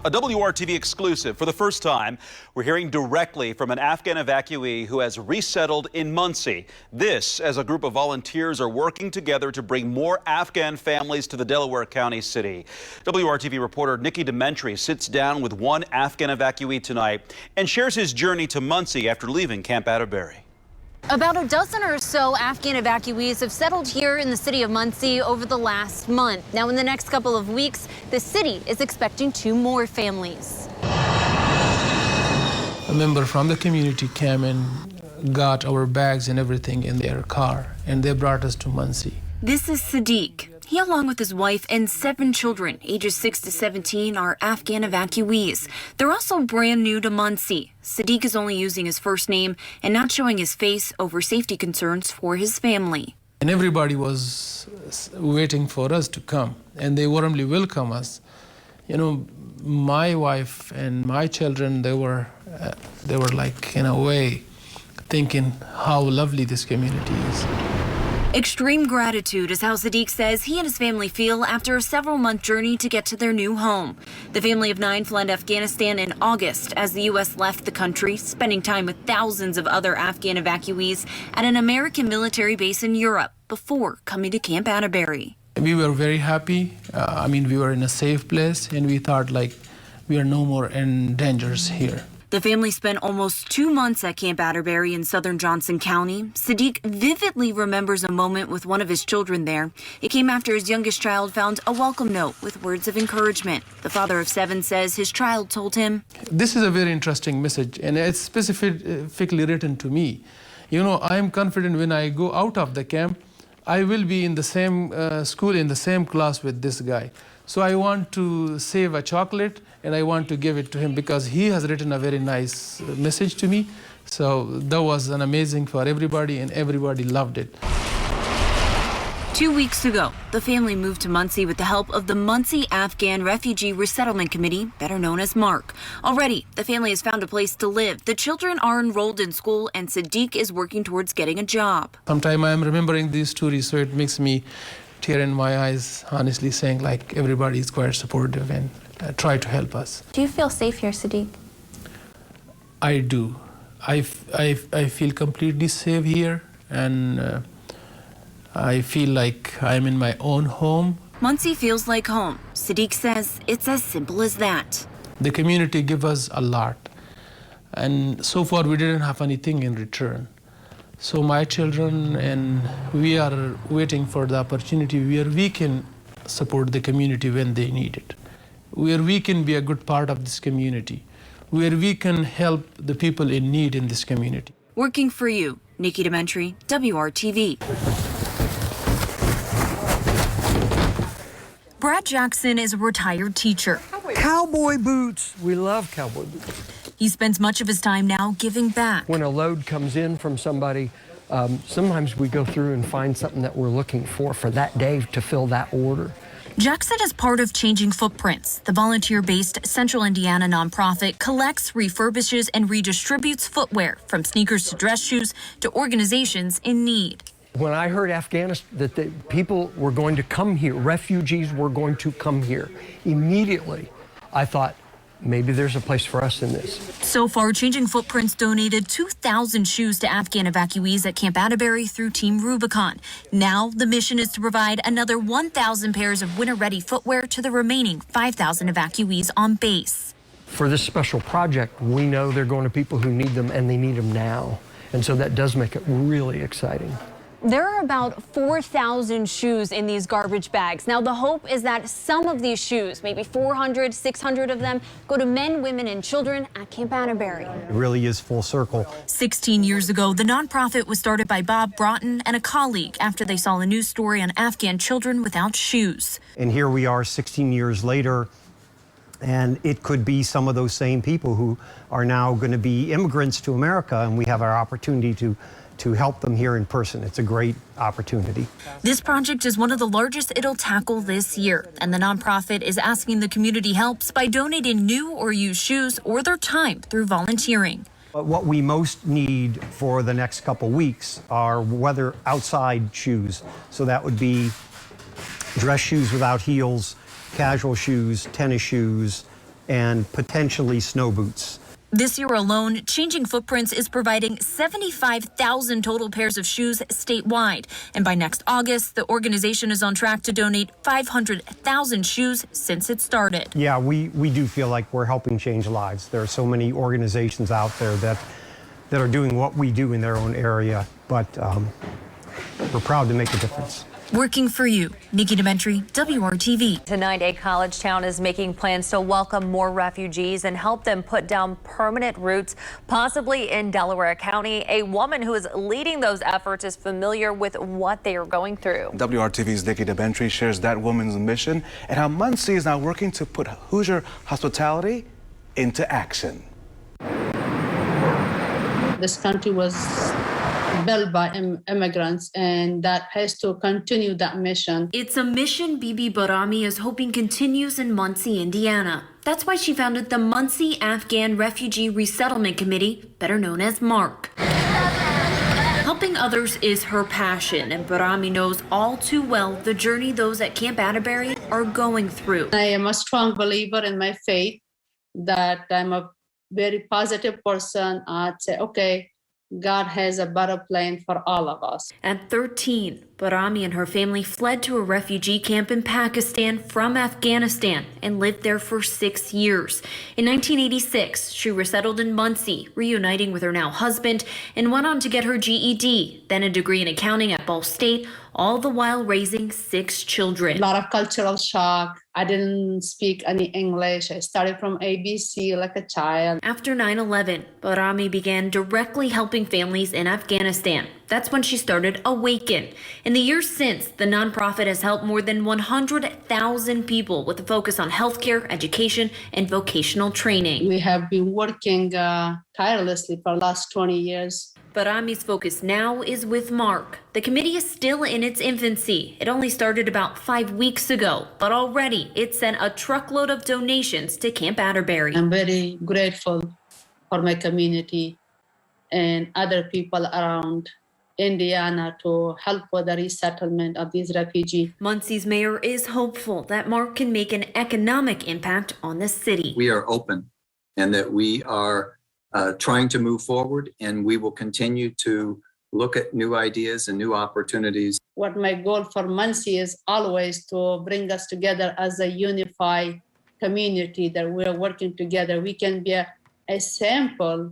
A WRTV exclusive. For the first time, we're hearing directly from an Afghan evacuee who has resettled in Muncie. This, as a group of volunteers are working together to bring more Afghan families to the Delaware County city. WRTV reporter Nikki Dementri sits down with one Afghan evacuee tonight and shares his journey to Muncie after leaving Camp Atterbury. About a dozen or so Afghan evacuees have settled here in the city of Muncie over the last month. Now, in the next couple of weeks, the city is expecting 2 more families. A member from the community came and got our bags and everything in their car, and they brought us to Muncie. This is Sadiq. He, along with his wife and 7 children, ages 6 to 17, are Afghan evacuees. They're also brand new to Muncie. Sadiq is only using his first name and not showing his face over safety concerns for his family. And everybody was waiting for us to come, and they warmly welcome us. You know, my wife and my children, they were like, in a way, thinking how lovely this community is. Extreme gratitude is how Sadiq says he and his family feel after a several-month journey to get to their new home. The family of 9 fled Afghanistan in August as the U.S. left the country, spending time with thousands of other Afghan evacuees at an American military base in Europe before coming to Camp Atterbury. We were very happy. We were in a safe place, and we thought, like, we are no more in dangers here. The family spent almost 2 months at Camp Atterbury in southern Johnson County. Sadiq vividly remembers a moment with one of his children there. It came after his youngest child found a welcome note with words of encouragement. The father of 7 says his child told him, "This is a very interesting message, and it's specifically written to me. You know, I am confident when I go out of the camp, I will be in the same school, in the same class with this guy. So I want to save a chocolate and I want to give it to him because he has written a very nice message to me." So that was an amazing for everybody, and everybody loved it. 2 weeks ago, the family moved to Muncie with the help of the Muncie Afghan Refugee Resettlement Committee, better known as MARC. Already, the family has found a place to live. The children are enrolled in school, and Sadiq is working towards getting a job. Sometimes I am remembering these stories, so it makes me tear in my eyes, honestly, saying like everybody is quite supportive and try to help us. Do you feel safe here, Sadiq? I do. I feel completely safe here, and I feel like I'm in my own home. Muncie feels like home. Sadiq says it's as simple as that. The community gives us a lot, and so far we didn't have anything in return. So my children and we are waiting for the opportunity where we can support the community when they need it, where we can be a good part of this community, where we can help the people in need in this community. Working for you, Nikki Dementri, WRTV. Brad Jackson is a retired teacher. Cowboy boots. We love cowboy boots. He spends much of his time now giving back. When a load comes in from somebody, sometimes we go through and find something that we're looking for that day to fill that order. Jackson is part of Changing Footprints. The volunteer-based Central Indiana nonprofit collects, refurbishes, and redistributes footwear from sneakers to dress shoes to organizations in need. When I heard Afghanistan, that the people were going to come here, refugees were going to come here, immediately I thought, maybe there's a place for us in this. So far, Changing Footprints donated 2,000 shoes to Afghan evacuees at Camp Atterbury through Team Rubicon. Now, the mission is to provide another 1,000 pairs of winter-ready footwear to the remaining 5,000 evacuees on base. For this special project, we know they're going to people who need them, and they need them now. And so that does make it really exciting. There are about 4,000 shoes in these garbage bags. Now, the hope is that some of these shoes, maybe 400, 600 of them, go to men, women, and children at Camp Atterbury. It really is full circle. 16 years ago, the nonprofit was started by Bob Broughton and a colleague after they saw a news story on Afghan children without shoes. And here we are 16 years later, and it could be some of those same people who are now going to be immigrants to America, and we have our opportunity to help them here in person. It's a great opportunity. This project is one of the largest it'll tackle this year, and the nonprofit is asking the community helps by donating new or used shoes or their time through volunteering. But what we most need for the next couple weeks are weather outside shoes. So that would be dress shoes without heels, casual shoes, tennis shoes, and potentially snow boots. This year alone, Changing Footprints is providing 75,000 total pairs of shoes statewide. And by next August, the organization is on track to donate 500,000 shoes since it started. Yeah, we do feel like we're helping change lives. There are so many organizations out there that are doing what we do in their own area, but we're proud to make a difference. Working for you, Nikki Dementri, WRTV. Tonight, a college town is making plans to welcome more refugees and help them put down permanent roots, possibly in Delaware County. A woman who is leading those efforts is familiar with what they are going through. WRTV's Nikki Dementri shares that woman's mission and how Muncie is now working to put Hoosier hospitality into action. This country was built by immigrants, and that has to continue that mission. It's a mission Bibi Barami is hoping continues in Muncie, Indiana. That's why she founded the Muncie Afghan Refugee Resettlement Committee, better known as MARC. Helping others is her passion, and Barami knows all too well the journey those at Camp Atterbury are going through. I am a strong believer in my faith, that I'm a very positive person. I'd say, okay, God has a better plan for all of us. At 13, Barami and her family fled to a refugee camp in Pakistan from Afghanistan and lived there for 6 years. In 1986, she resettled in Muncie, reuniting with her now husband, and went on to get her GED, then a degree in accounting at Ball State, all the while raising 6 children. A lot of cultural shock. I didn't speak any English. I started from ABC like a child. After 9/11, Barami began directly helping families in Afghanistan. That's when she started Awaken. In the years since, the nonprofit has helped more than 100,000 people with a focus on healthcare, education, and vocational training. We have been working tirelessly for the last 20 years. Barami's focus now is with MARC. The committee is still in its infancy. It only started about 5 weeks ago, but already it sent a truckload of donations to Camp Atterbury. I'm very grateful for my community and other people around Indiana to help with the resettlement of these refugees. Muncie's mayor is hopeful that MARC can make an economic impact on the city. We are open and that we are trying to move forward, and we will continue to look at new ideas and new opportunities. What my goal for Muncie is always to bring us together as a unified community, that we're working together. We can be a sample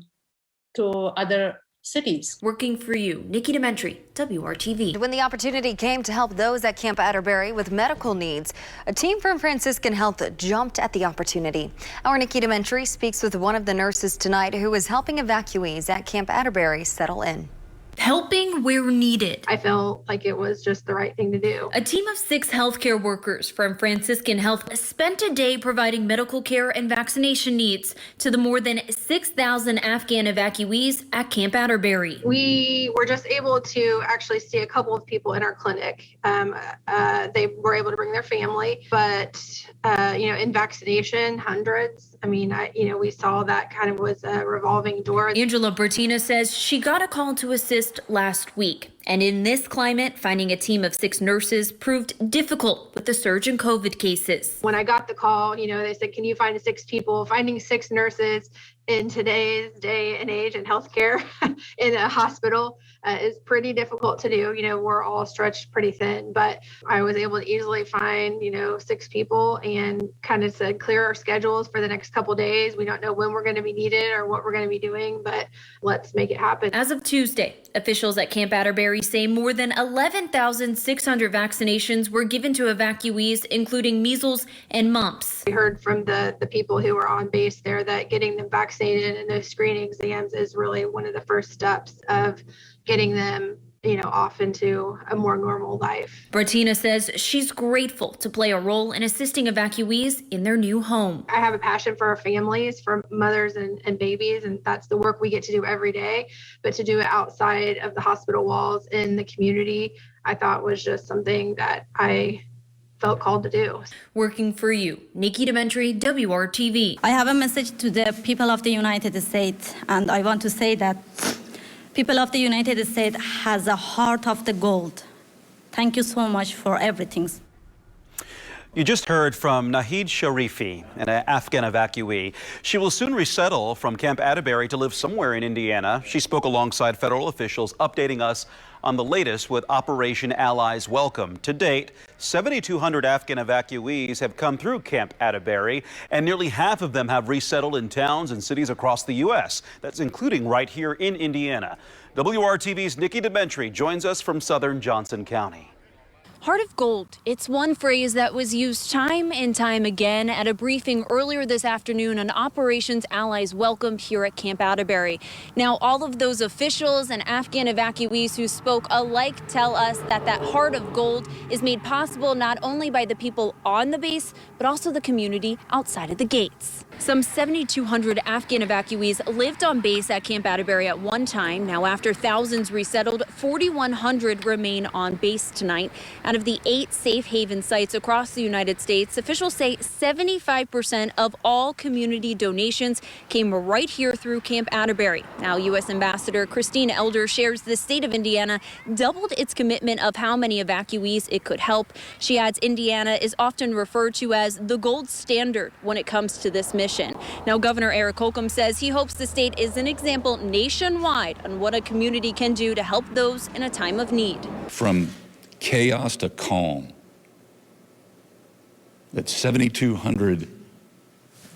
to other cities. Working for you, Nikki Dementri, WRTV. When the opportunity came to help those at Camp Atterbury with medical needs, a team from Franciscan Health jumped at the opportunity. Our Nikki Dementri speaks with one of the nurses tonight who is helping evacuees at Camp Atterbury settle in. Helping where needed. I felt like it was just the right thing to do. A team of 6 healthcare workers from Franciscan Health spent a day providing medical care and vaccination needs to the more than 6,000 Afghan evacuees at Camp Atterbury. We were just able to actually see a couple of people in our clinic. They were able to bring their family, but in vaccination, hundreds. I mean, we saw that kind of was a revolving door. Angela Bertina says she got a call to assist last week. And in this climate, finding a team of 6 nurses proved difficult with the surge in COVID cases. When I got the call, they said, can you find 6 people? Finding 6 nurses in today's day and age in healthcare in a hospital is pretty difficult to do. We're all stretched pretty thin, but I was able to easily find, 6 people and kind of said, clear our schedules for the next couple days. We don't know when we're going to be needed or what we're going to be doing, but let's make it happen. As of Tuesday, officials at Camp Atterbury say more than 11,600 vaccinations were given to evacuees, including measles and mumps. We heard from the people who are on base there that getting them vaccinated and those screening exams is really one of the first steps of getting them off into a more normal life. Bertina says she's grateful to play a role in assisting evacuees in their new home. I have a passion for our families, for mothers and babies, and that's the work we get to do every day. But to do it outside of the hospital walls in the community, I thought was just something that I felt called to do. Working for you, Nikki Dementri, WRTV. I have a message to the people of the United States, and I want to say that people of the United States has a heart of the gold. Thank you so much for everything. You just heard from Nahid Sharifi, an Afghan evacuee. She will soon resettle from Camp Atterbury to live somewhere in Indiana. She spoke alongside federal officials, updating us on the latest with Operation Allies Welcome. To date, 7,200 Afghan evacuees have come through Camp Atterbury, and nearly half of them have resettled in towns and cities across the U.S. That's including right here in Indiana. WRTV's Nikki Dementry joins us from southern Johnson County. Heart of gold. It's one phrase that was used time and time again at a briefing earlier this afternoon on Operations Allies Welcome here at Camp Atterbury. Now, all of those officials and Afghan evacuees who spoke alike tell us that that heart of gold is made possible not only by the people on the base, but also the community outside of the gates. Some 7,200 Afghan evacuees lived on base at Camp Atterbury at one time. Now, after thousands resettled, 4,100 remain on base tonight. Out of the 8 safe haven sites across the United States, officials say 75% of all community donations came right here through Camp Atterbury. Now, U.S. Ambassador Christine Elder shares the state of Indiana doubled its commitment of how many evacuees it could help. She adds Indiana is often referred to as the gold standard when it comes to this mission. Now, Governor Eric Holcomb says he hopes the state is an example nationwide on what a community can do to help those in a time of need. From chaos to calm, that 7,200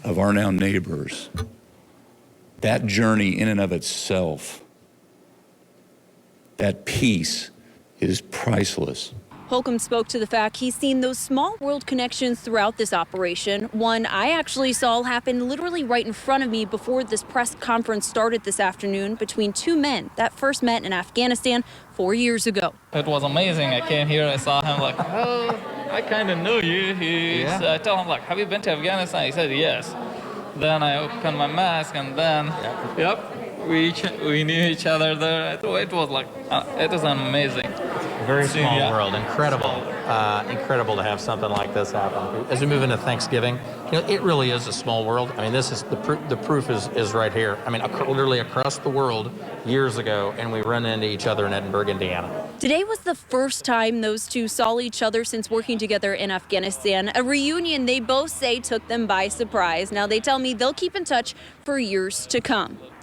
of our now neighbors, that journey in and of itself, that peace is priceless. Holcomb spoke to the fact he's seen those small world connections throughout this operation. One I actually saw happen literally right in front of me before this press conference started this afternoon between two men that first met in Afghanistan 4 years ago. It was amazing. I came here, I saw him like, oh, I kind of knew you. I told him like, have you been to Afghanistan? He said yes. Then I opened my mask and then, we knew each other there. It was like, it was amazing. Very small world, incredible, incredible to have something like this happen. As we move into Thanksgiving, it really is a small world. I mean, this is the proof is right here. I mean, literally across the world years ago, and we run into each other in Edinburgh, Indiana. Today was the first time those two saw each other since working together in Afghanistan. A reunion they both say took them by surprise. Now they tell me they'll keep in touch for years to come.